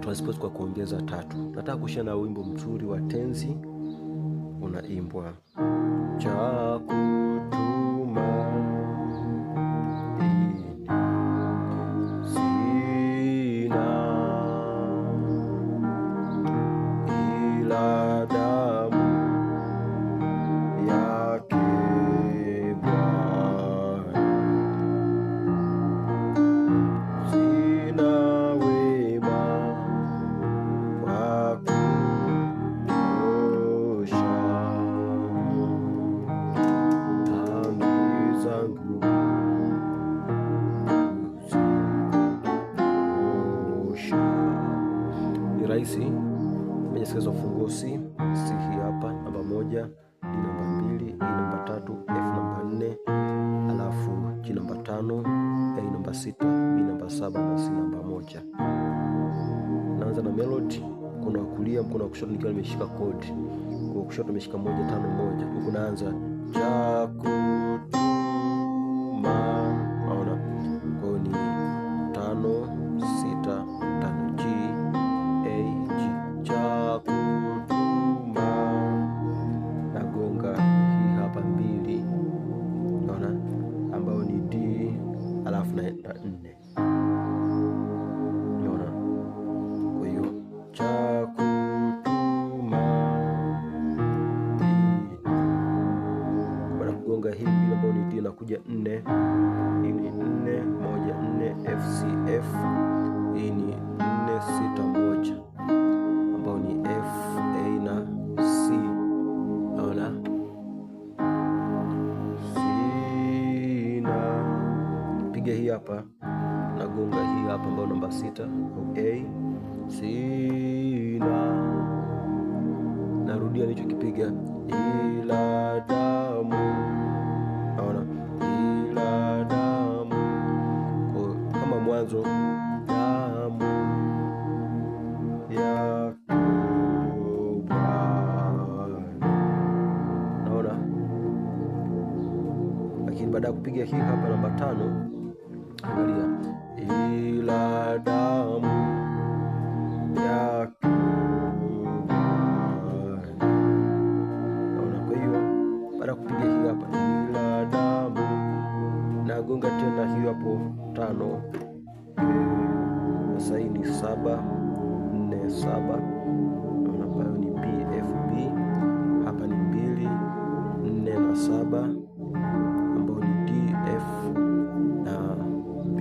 transpose kwa kuongeza tatu. Nataka kushia na wimbo mzuri wa tenzi unaimbwa cha kutuma rahisi. Nimesikiza ufunguo C hii hapa, namba 1, D namba 2, E namba 3, F namba 4, alafu G namba 5, A namba 6, B namba 7 na C namba 1. Naanza na melody, mkono wa kulia, mkono wa kushoto nikiwa nimeshika chord. Kwa kushoto nimeshika 1 5 1. Huko naanza cha kutuma. Naona kwa ni 5 6 5 G A G cha kutuma. Nagonga hii hapa 2. Naona ambayo ni D, alafu naenda 4. Naona kwa hiyo cha kutuma. Baada kugonga hii mbili ambayo ni D, nakuja 4. Hii ni 4 1 4 F C F. Hii ni 4 6 1 ambao ni F A na C. Naona sina, piga hii hapa, nagonga hii hapa ambayo namba 6 au A. Sina, narudia nilichokipiga, ila damu. Naona ila damu kwa kama mwanzo, damu ya naona. Lakini baada ya kupiga hii hapa namba 5, angalia, ila damu ya naona. Kwa hiyo baada ya kupiga hii hapa ila damu, nagonga tena hiyo hapo 5. Sasa hii ni 7 4 7, ambayo ni B F B. Hapa ni 2 4 na 7, ambayo ni D F na B,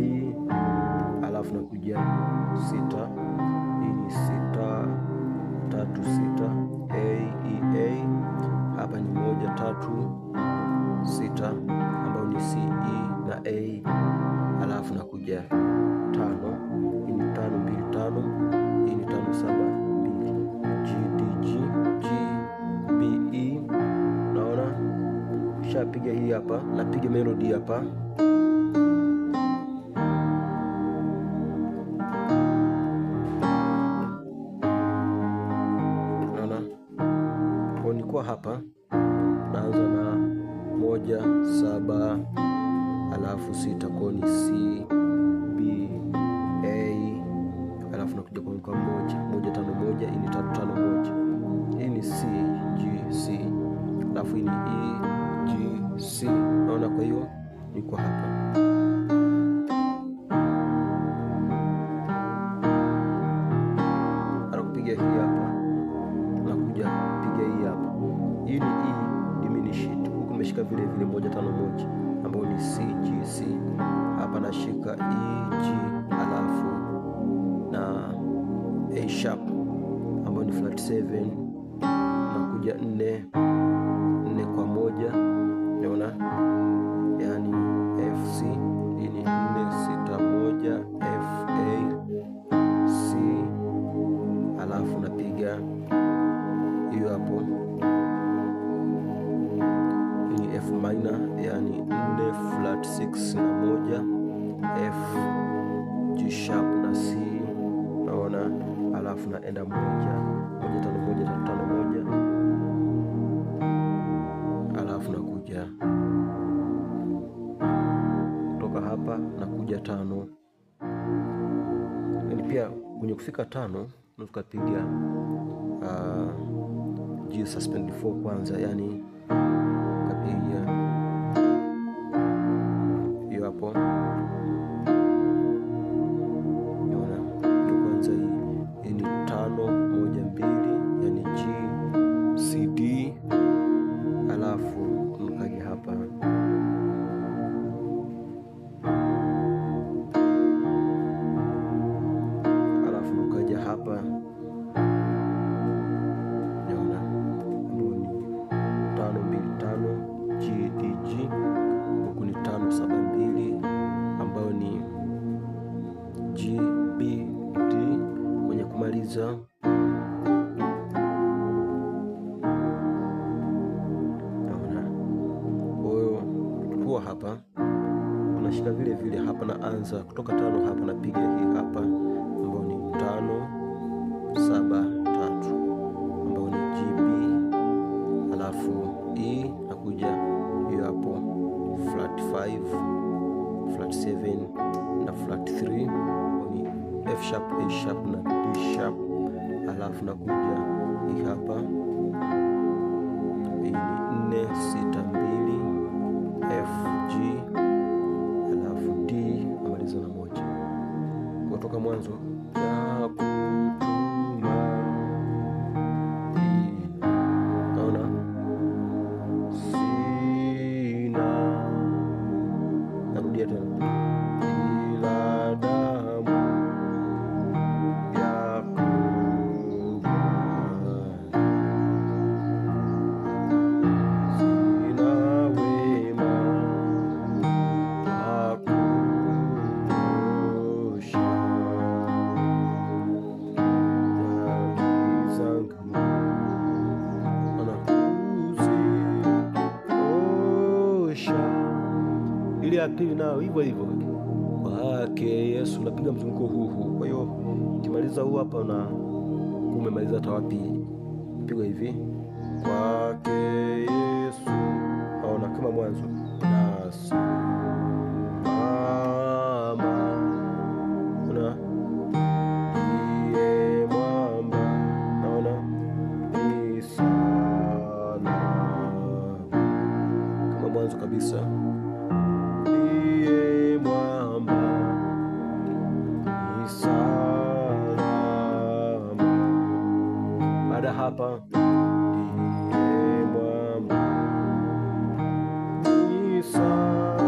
alafu nakuja 6. Hii ni 6 3 6 A E A. Hapa ni 1 3 6, ambayo ni C E na A, alafu nakuja 5. Hii ni 5 2 5. Hii ni 5 7 2 G D G G B E. Naona shapiga hii hapa, napiga melody hapa. Naona kwa nikuwa hapa, naanza na 1 7 alafu 6 kwa ni C B A, alafu nakuja kwa 1 1 5 1. Hii ni 3 5 1. Hii ni C G C, alafu hii ni E G C. Naona kwa hiyo niko hapa. Ara kupiga hii hapa, nakuja kupiga hii hapa. Hii ni E diminished, huku nimeshika vile vile 1 5 1, ambao ni C G C. Hapa nashika E G, alafu na A sharp ambayo ni flat 7, nakuja 4 4 kwa 1. Unaona, yani F C. Hii ni 4 6 1 F A C, alafu napiga hiyo hapo. Hii ni F minor, yani 4 flat 6 na 1 F G sharp na C. Naona, alafu naenda 1 1 5 1 3 5 1, alafu nakuja kutoka hapa nakuja 5. Yani pia kwenye kufika 5 tukapiga G suspended 4 kwanza, yani kapiga hiyo hapo, unaona kwanza hii ni 5 1 2, yani G C D, alafu mkaja hapa hapa naona mboni 5 2 5 G D G, huku ni 5 7 2 ambayo ni G B D. Kwenye kumaliza naona huyo kwa hapa unashika vile vile hapa, naanza kutoka 5 hapa, napiga hii hapa ambayo ni 5 7 3 ambayo ni GB, alafu E nakuja hiyo hapo flat 5 flat 7 na flat 3 ni F sharp A sharp na D sharp, alafu nakuja hii hapa, hii ni 4 6 2 F G, alafu D namaliza na 1 kutoka mwanzo ile ya pili nayo hivyo hivyo kwake Yesu, napiga mzunguko huu. Kwa hiyo ukimaliza huu hapa na umemaliza hata wapi, piga hivi kwake Yesu, aona kama mwanzo nasi mama una iye mwamba, naona ni sana kama mwanzo kabisa. Baada hapa ndiye mwamba ni salama.